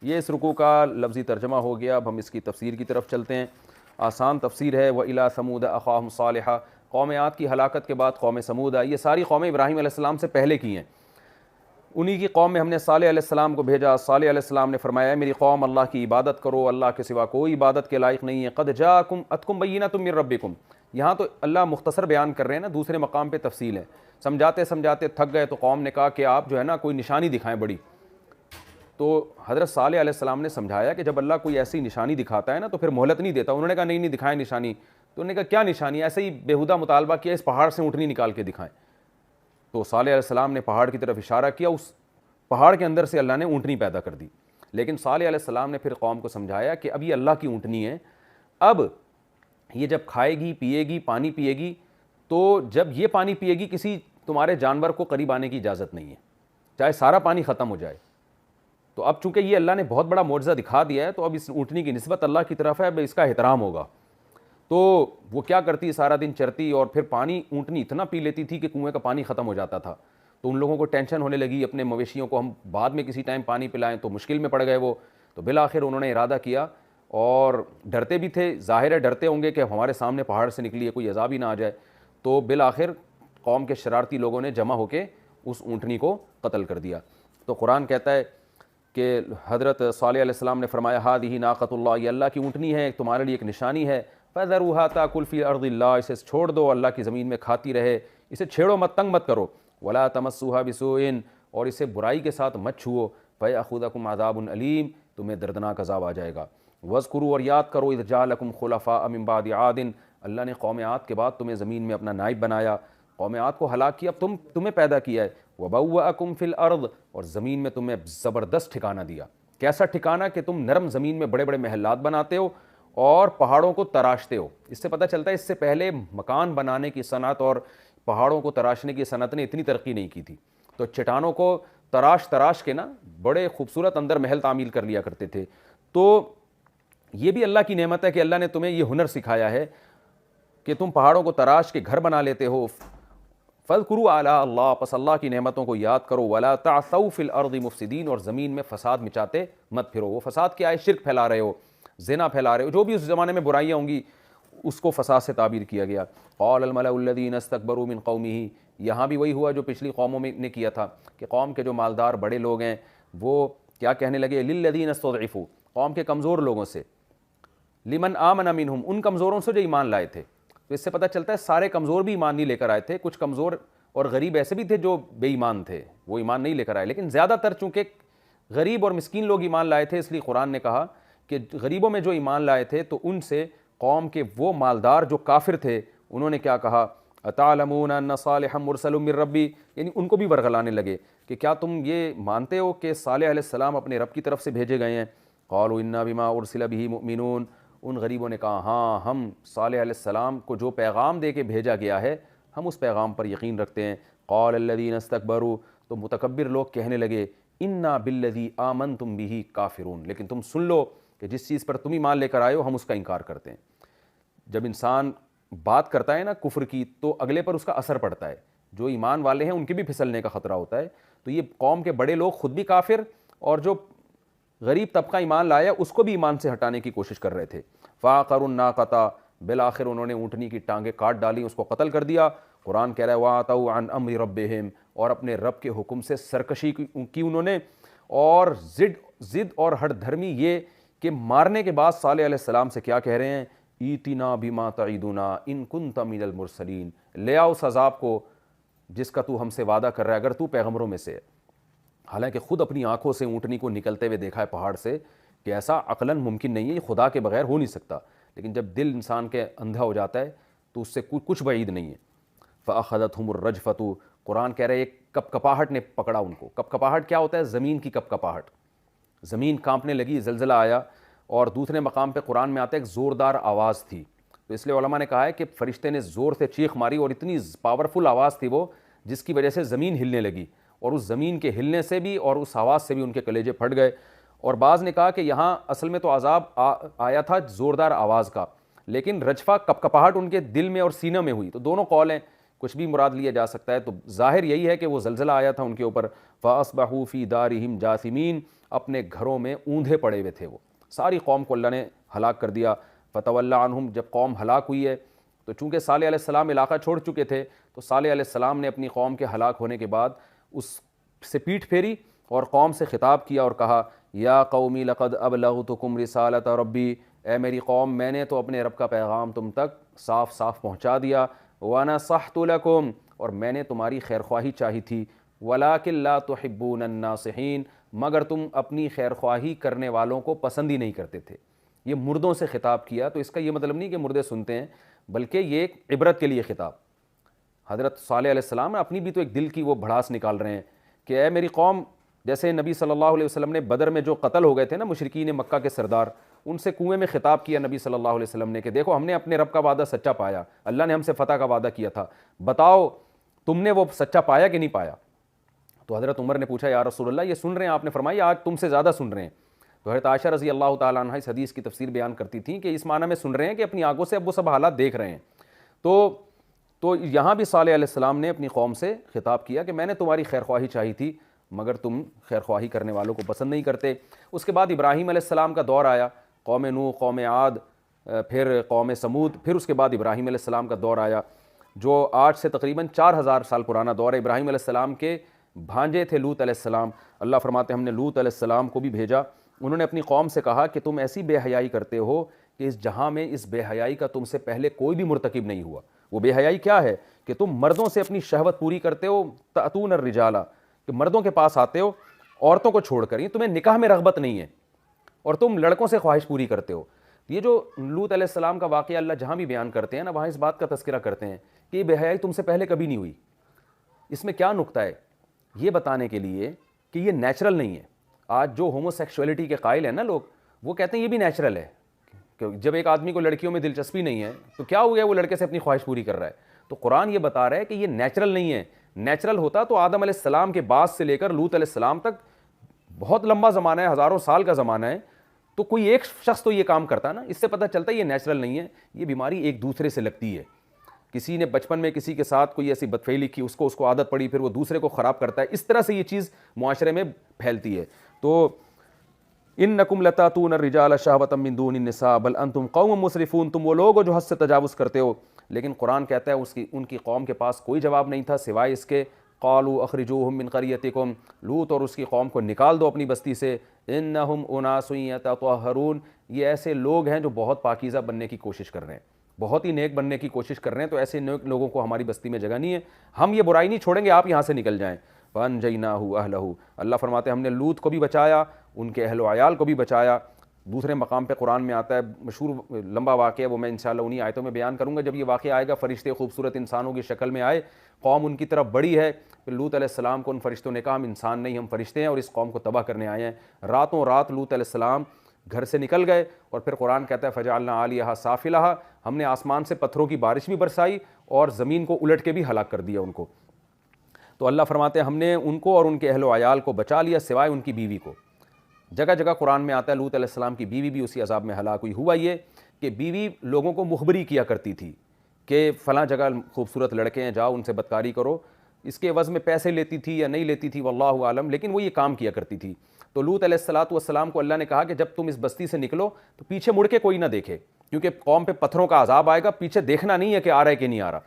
یہ اس رکوع کا لفظی ترجمہ ہو گیا. اب ہم اس کی تفسیر کی طرف چلتے ہیں. آسان تفسیر ہے. وَإِلَىٰ ثَمُودَ أَخَاهُمْ صَالِحًا, قوم عاد کی ہلاکت کے بعد قوم سمود آئی. یہ ساری قومیں ابراہیم علیہ السلام سے پہلے کی ہیں. انہی کی قوم میں ہم نے صالح علیہ السلام کو بھیجا. صالح علیہ السلام نے فرمایا میری قوم اللہ کی عبادت کرو, اللہ کے سوا کوئی عبادت کے لائق نہیں ہے. قد جاءکم اتکم بینۃ من ربکم. یہاں تو اللہ مختصر بیان کر رہے ہیں نا, دوسرے مقام پہ تفصیل ہے. سمجھاتے سمجھاتے تھک گئے تو قوم نے کہا کہ آپ جو ہے نا کوئی نشانی دکھائیں بڑی. تو حضرت صالح علیہ السلام نے سمجھایا کہ جب اللہ کوئی ایسی نشانی دکھاتا ہے نا تو پھر مہلت نہیں دیتا. انہوں نے کہا نہیں دکھائیں نشانی. تو انہوں نے کہا کیا نشانی؟ ایسے ہی بیہودہ مطالبہ کیا, اس پہاڑ سے اونٹنی نکال کے دکھائیں. تو صالح علیہ السلام نے پہاڑ کی طرف اشارہ کیا, اس پہاڑ کے اندر سے اللہ نے اونٹنی پیدا کر دی. لیکن صالح علیہ السلام نے پھر قوم کو سمجھایا کہ اب یہ اللہ کی اونٹنی ہے, اب یہ جب کھائے گی پیے گی پانی پیے گی, تو جب یہ پانی پیے گی کسی تمہارے جانور کو قریب آنے کی اجازت نہیں ہے, چاہے سارا پانی ختم ہو جائے. تو اب چونکہ یہ اللہ نے بہت بڑا معجزہ دکھا دیا ہے تو اب اس اونٹنی کی نسبت اللہ کی طرف ہے, اب اس کا احترام ہوگا. تو وہ کیا کرتی, سارا دن چرتی اور پھر پانی اونٹنی اتنا پی لیتی تھی کہ کنویں کا پانی ختم ہو جاتا تھا. تو ان لوگوں کو ٹینشن ہونے لگی, اپنے مویشیوں کو ہم بعد میں کسی ٹائم پانی پلائیں, تو مشکل میں پڑ گئے وہ. تو بالآخر انہوں نے ارادہ کیا, اور ڈرتے بھی تھے, ظاہر ہے ڈرتے ہوں گے کہ ہمارے سامنے پہاڑ سے نکلی ہے, کوئی عذاب ہی نہ آ جائے. تو بالآخر قوم کے شرارتی لوگوں نے جمع ہو کے اس اونٹنی کو قتل کر دیا. تو قرآن کہتا ہے کہ حضرت صالح علیہ السلام نے فرمایا ہذہ ناقۃ اللہ, یہ اللہ کی اونٹنی ہے, تمہارے لیے ایک نشانی ہے. فذروها تاکل فی ارض اللہ, اسے چھوڑ دو اللہ کی زمین میں کھاتی رہے, اسے چھیڑو مت, تنگ مت کرو. ولا تمسوها بسوء, اور اسے برائی کے ساتھ مت چھوؤ. فیأخذکم عذاب علیم, تمہیں دردناک عذاب آ جائے گا. واذکروا, اور یاد کرو, اذ جعلکم خلفاء من بعد عاد, اللہ نے قوم عاد کے بعد تمہیں زمین میں اپنا نائب بنایا, قوم عاد کو ہلاک کیا, اب تمہیں پیدا کیا ہے. وبوأکم فی الارض, اور زمین میں تمہیں زبردست ٹھکانہ دیا. کیسا ٹھکانہ کہ تم نرم زمین میں بڑے بڑے محلات بناتے ہو اور پہاڑوں کو تراشتے ہو. اس سے پتہ چلتا ہے اس سے پہلے مکان بنانے کی صنعت اور پہاڑوں کو تراشنے کی صنعت نے اتنی ترقی نہیں کی تھی. تو چٹانوں کو تراش کے نا بڑے خوبصورت اندر محل تعمیل کر لیا کرتے تھے. تو یہ بھی اللہ کی نعمت ہے کہ اللہ نے تمہیں یہ ہنر سکھایا ہے کہ تم پہاڑوں کو تراش کے گھر بنا لیتے ہو. فاذکروا آلاء اللہ, پس اللہ کی نعمتوں کو یاد کرو. ولا تعثوا فی الارض مفسدین, اور زمین میں فساد مچاتے مت پھرو. وہ فساد کیا ہے؟ شرک پھیلا رہے ہو, زنا پھیلا رہے ہو, جو بھی اس زمانے میں برائیاں ہوں گی اس کو فساد سے تعبیر کیا گیا. قال الملأ الذین استکبروا من قومہ, یہاں بھی وہی ہوا جو پچھلی قوموں میں نے کیا تھا کہ قوم کے جو مالدار بڑے لوگ ہیں وہ کیا کہنے لگے, للذین استضعفوا, قوم کے کمزور لوگوں سے, لمن آمن منہم, ان کمزوروں سے جو ایمان لائے تھے. تو اس سے پتہ چلتا ہے سارے کمزور بھی ایمان نہیں لے کر آئے تھے, کچھ کمزور اور غریب ایسے بھی تھے جو بے ایمان تھے, وہ ایمان نہیں لے کر آئے. لیکن زیادہ تر چونکہ غریب اور مسکین لوگ ایمان لائے تھے, اس لیے قرآن نے کہا کہ غریبوں میں جو ایمان لائے تھے تو ان سے قوم کے وہ مالدار جو کافر تھے انہوں نے کیا کہا, اتعلمون ان صالحا مرسل من ربی, یعنی ان کو بھی ورغلانے لگے کہ کیا تم یہ مانتے ہو کہ صالح علیہ السلام اپنے رب کی طرف سے بھیجے گئے ہیں. قالوا انا بما ارسل به مؤمنون, ان غریبوں نے کہا ہاں ہم صالح علیہ السلام کو جو پیغام دے کے بھیجا گیا ہے ہم اس پیغام پر یقین رکھتے ہیں. قال الذین استکبروا, تو متکبر لوگ کہنے لگے, انا بالذی آمنتم به کافرون, لیکن تم سن لو کہ جس چیز پر تم ایمان لے کر آئے ہو ہم اس کا انکار کرتے ہیں. جب انسان بات کرتا ہے نا کفر کی تو اگلے پر اس کا اثر پڑتا ہے, جو ایمان والے ہیں ان کے بھی پھسلنے کا خطرہ ہوتا ہے. تو یہ قوم کے بڑے لوگ خود بھی کافر اور جو غریب طبقہ ایمان لایا اس کو بھی ایمان سے ہٹانے کی کوشش کر رہے تھے. فعقروا الناقۃ, بالآخر انہوں نے اونٹنی کی ٹانگیں کاٹ ڈالی, اس کو قتل کر دیا. قرآن کہہ رہا ہے وَعَتَوْا عَنْ أَمْرِ رَبِّهِمْ, اور اپنے رب کے حکم سے سرکشی کی انہوں نے, اور ضد اور ہٹ دھرمی یہ کہ مارنے کے بعد صالح علیہ السلام سے کیا کہہ رہے ہیں, ایتنا بما تعیدنا ان کنت من المرسلین, لے آؤ اس عذاب کو جس کا تو ہم سے وعدہ کر رہا ہے اگر تو پیغمبروں میں سے ہے. حالانکہ خود اپنی آنکھوں سے اونٹنی کو نکلتے ہوئے دیکھا ہے پہاڑ سے, کہ ایسا عقلاً ممکن نہیں ہے, یہ خدا کے بغیر ہو نہیں سکتا. لیکن جب دل انسان کے اندھا ہو جاتا ہے تو اس سے کچھ بعید نہیں ہے. فأخذتهم الرجفة, قرآن کہہ رہے ایک کپکپاہٹ نے پکڑا ان کو. کپکپاہٹ کیا ہوتا ہے؟ زمین کی کپکپاہٹ, زمین کانپنے لگی, زلزلہ آیا. اور دوسرے مقام پہ قرآن میں آتا ہے ایک زوردار آواز تھی. تو اس لیے علماء نے کہا ہے کہ فرشتے نے زور سے چیخ ماری اور اتنی پاورفل آواز تھی وہ جس کی وجہ سے زمین ہلنے لگی, اور اس زمین کے ہلنے سے بھی اور اس آواز سے بھی ان کے کلیجے پھٹ گئے. اور بعض نے کہا کہ یہاں اصل میں تو عذاب آیا تھا زوردار آواز کا, لیکن رجفہ کپکپاہٹ ان کے دل میں اور سینہ میں ہوئی. تو دونوں قول ہیں کچھ بھی مراد لیا جا سکتا ہے. تو ظاہر یہی ہے کہ وہ زلزلہ آیا تھا ان کے اوپر. فَأَصْبَحُوا فِي دَارِهِمْ جَاثِمِينَ, اپنے گھروں میں اوندھے پڑے ہوئے تھے. وہ ساری قوم کو اللہ نے ہلاک کر دیا. فَتَوَلَّ عَنْهُمْ, جب قوم ہلاک ہوئی ہے تو چونکہ صالح علیہ السلام علاقہ چھوڑ چکے تھے, تو صالح علیہ السلام نے اپنی قوم کے ہلاک ہونے کے بعد اس سے پیٹھ پھیری اور قوم سے خطاب کیا اور کہا, یا قومی لقد ابلغتکم رسالۃ ربی, اے میری قوم میں نے تو اپنے رب کا پیغام تم تک صاف صاف پہنچا دیا. وَنَصَحْتُ لَكُمْ, اور میں نے تمہاری خیر خواہی چاہی تھی. وَلَٰكِن لَا تُحِبُّونَ النَّاصِحِينَ, مگر تم اپنی خیر خواہی کرنے والوں کو پسند ہی نہیں کرتے تھے. یہ مردوں سے خطاب کیا, تو اس کا یہ مطلب نہیں کہ مردے سنتے ہیں, بلکہ یہ ایک عبرت کے لیے خطاب. حضرت صالح علیہ السلام اپنی بھی تو ایک دل کی وہ بھڑاس نکال رہے ہیں کہ اے میری قوم, جیسے نبی صلی اللہ علیہ وسلم نے بدر میں جو قتل ہو گئے تھے نا مشرکین مکہ کے سردار, ان سے کنویں میں خطاب کیا نبی صلی اللہ علیہ وسلم نے کہ دیکھو ہم نے اپنے رب کا وعدہ سچا پایا, اللہ نے ہم سے فتح کا وعدہ کیا تھا, بتاؤ تم نے وہ سچا پایا کہ نہیں پایا. تو حضرت عمر نے پوچھا یا رسول اللہ یہ سن رہے ہیں, آپ نے فرمایا آج تم سے زیادہ سن رہے ہیں. تو حضرت عائشہ رضی اللہ تعالیٰ عنہ اس حدیث کی تفسیر بیان کرتی تھیں کہ اس معنی میں سن رہے ہیں کہ اپنی آنکھوں سے اب وہ سب حالات دیکھ رہے ہیں. تو یہاں بھی صالح علیہ السلام نے اپنی قوم سے خطاب کیا کہ میں نے تمہاری خیر خواہی چاہی تھی, مگر تم خیر خواہی کرنے والوں کو پسند نہیں کرتے. اس کے بعد ابراہیم علیہ السلام کا دور آیا, قوم نوح, قوم عاد, پھر قوم سمود, پھر اس کے بعد ابراہیم علیہ السلام کا دور آیا جو آج سے تقریباً 4000 سال پرانا دور ہے. ابراہیم علیہ السلام کے بھانجے تھے لوط علیہ السلام. اللہ فرماتے ہیں ہم نے لوط علیہ السلام کو بھی بھیجا. انہوں نے اپنی قوم سے کہا کہ تم ایسی بے حیائی کرتے ہو کہ اس جہاں میں اس بے حیائی کا تم سے پہلے کوئی بھی مرتکب نہیں ہوا. وہ بے حیائی کیا ہے کہ تم مردوں سے اپنی شہوت پوری کرتے ہو, تأتون الرجال, کہ مردوں کے پاس آتے ہو عورتوں کو چھوڑ کر, یہ تمہیں نکاح میں رغبت نہیں ہے, اور تم لڑکوں سے خواہش پوری کرتے ہو. یہ جو لوط علیہ السلام کا واقعہ اللہ جہاں بھی بیان کرتے ہیں نا, وہاں اس بات کا تذکرہ کرتے ہیں کہ یہ بے حیائی تم سے پہلے کبھی نہیں ہوئی. اس میں کیا نقطہ ہے, یہ بتانے کے لیے کہ یہ نیچرل نہیں ہے. آج جو ہومو سیکشولیٹی کے قائل ہیں نا لوگ, وہ کہتے ہیں یہ بھی نیچرل ہے, کہ جب ایک آدمی کو لڑکیوں میں دلچسپی نہیں ہے تو کیا ہو گیا, وہ لڑکے سے اپنی خواہش پوری کر رہا ہے. تو قرآن یہ بتا رہا ہے کہ یہ نیچرل نہیں ہے. نیچرل ہوتا تو آدم علیہ السلام کے بعد سے لے کر لوط علیہ السلام تک بہت لمبا زمانہ ہے, ہزاروں سال کا زمانہ ہے, تو کوئی ایک شخص تو یہ کام کرتا نا. اس سے پتہ چلتا ہے یہ نیچرل نہیں ہے, یہ بیماری ایک دوسرے سے لگتی ہے. کسی نے بچپن میں کسی کے ساتھ کوئی ایسی بدفعلی کی, اس کو عادت پڑی, پھر وہ دوسرے کو خراب کرتا ہے. اس طرح سے یہ چیز معاشرے میں پھیلتی ہے. تو انکم لتاتون الرجال شہوۃ من دون النساء بل انتم قوم مسرفون, تم وہ لوگ ہو جو حد سے تجاوز کرتے ہو. لیکن قرآن کہتا ہے ان کی قوم کے پاس کوئی جواب نہیں تھا سوائے اس کے قالوا اخرجوہم من قریتکم, لوط اور اس کی قوم کو نکال دو اپنی بستی سے. انہم اناس یتطہرون, یہ ایسے لوگ ہیں جو بہت پاکیزہ بننے کی کوشش کر رہے ہیں, بہت ہی نیک بننے کی کوشش کر رہے ہیں, تو ایسے نیک لوگوں کو ہماری بستی میں جگہ نہیں ہے, ہم یہ برائی نہیں چھوڑیں گے, آپ یہاں سے نکل جائیں. فانجیناہ اہلہ, اللہ فرماتے ہیں ہم نے لوط کو بھی بچایا, ان کے اہل و عیال کو بھی بچایا. دوسرے مقام پہ قرآن میں آتا ہے مشہور لمبا واقعہ, وہ میں انشاءاللہ انہی آیتوں میں بیان کروں گا. جب یہ واقعہ آئے گا, فرشتے خوبصورت انسانوں کی شکل میں آئے, قوم ان کی طرف بڑی ہے, پھر لوط علیہ السلام کو ان فرشتوں نے کہا ہم انسان نہیں, ہم فرشتے ہیں اور اس قوم کو تباہ کرنے آئے ہیں. راتوں رات لوط علیہ السلام گھر سے نکل گئے, اور پھر قرآن کہتا ہے فجعلنا عالیہا سافلہا, ہم نے آسمان سے پتھروں کی بارش بھی برسائی اور زمین کو الٹ کے بھی ہلاک کر دیا ان کو. تو اللہ فرماتے ہیں ہم نے ان کو اور ان کے اہل و عیال کو بچا لیا سوائے ان کی بیوی کو. جگہ جگہ قرآن میں آتا ہے لوط علیہ السلام کی بیوی بھی اسی عذاب میں ہلاک ہوئی. ہوا یہ کہ بیوی لوگوں کو مخبری کیا کرتی تھی کہ فلاں جگہ خوبصورت لڑکے ہیں, جاؤ ان سے بدکاری کرو. اس کے عوض میں پیسے لیتی تھی یا نہیں لیتی تھی واللہ عالم, لیکن وہ یہ کام کیا کرتی تھی. تو لوط علیہ السلام کو اللہ نے کہا کہ جب تم اس بستی سے نکلو تو پیچھے مڑ کے کوئی نہ دیکھے, کیونکہ قوم پہ پتھروں کا عذاب آئے گا, پیچھے دیکھنا نہیں ہے کہ آ رہا ہے کہ نہیں آ رہا.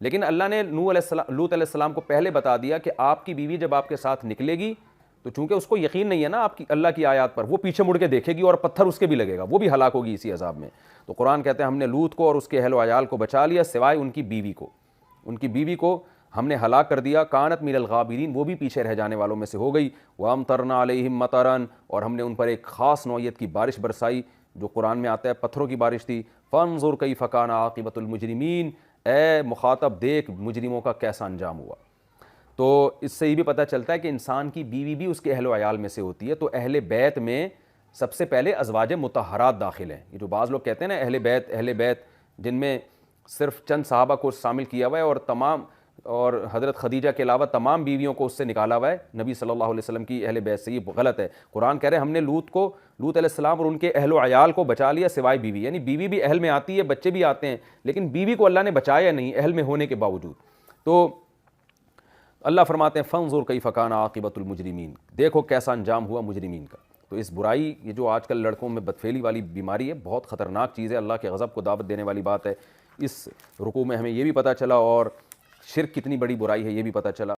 لیکن اللہ نے لوط علیہ السلام کو پہلے بتا دیا کہ آپ کی بیوی جب آپ کے ساتھ نکلے گی تو چونکہ اس کو یقین نہیں ہے نا آپ کی اللہ کی آیات پر, وہ پیچھے مڑ کے دیکھے گی اور پتھر اس کے بھی لگے گا, وہ بھی ہلاک ہوگی اسی عذاب میں. تو قرآن کہتے ہیں ہم نے لوط کو اور اس کے اہل و عیال کو بچا لیا سوائے ان کی بیوی کو. ان کی بیوی کو ہم نے ہلاک کر دیا. کانت من الغابرین, وہ بھی پیچھے رہ جانے والوں میں سے ہو گئی. وامطرنا علیہم مطرا, اور ہم نے ان پر ایک خاص نوعیت کی بارش برسائی جو قرآن میں آتا ہے پتھروں کی بارش تھی. فانظر کیف کان عاقبۃ المجرمین, اے مخاطب دیکھ مجرموں کا کیسا انجام ہوا. تو اس سے یہ بھی پتہ چلتا ہے کہ انسان کی بیوی بھی اس کے اہل و عیال میں سے ہوتی ہے. تو اہل بیت میں سب سے پہلے ازواج مطہرات داخل ہیں. یہ جو بعض لوگ کہتے ہیں نا اہل بیت جن میں صرف چند صحابہ کو شامل کیا ہوا ہے اور حضرت خدیجہ کے علاوہ تمام بیویوں کو اس سے نکالا ہوا ہے نبی صلی اللہ علیہ وسلم کی اہل بیت سے, یہ غلط ہے. قرآن کہہ رہے ہیں ہم نے لوط علیہ السلام اور ان کے اہل و عیال کو بچا لیا سوائے بیوی, یعنی بیوی بھی اہل میں آتی ہے, بچے بھی آتے ہیں, لیکن بیوی کو اللہ نے بچایا نہیں اہل میں ہونے کے باوجود. تو اللہ فرماتے ہیں فانظر کیف کان عاقبۃ المجرمین، دیکھو کیسا انجام ہوا مجرمین کا۔ تو اس برائی، یہ جو آج کل لڑکوں میں بدفعلی والی بیماری ہے، بہت خطرناک چیز ہے، اللہ کے غضب کو دعوت دینے والی بات ہے۔ اس رکوع میں ہمیں یہ بھی پتہ چلا، اور شرک کتنی بڑی برائی ہے یہ بھی پتہ چلا۔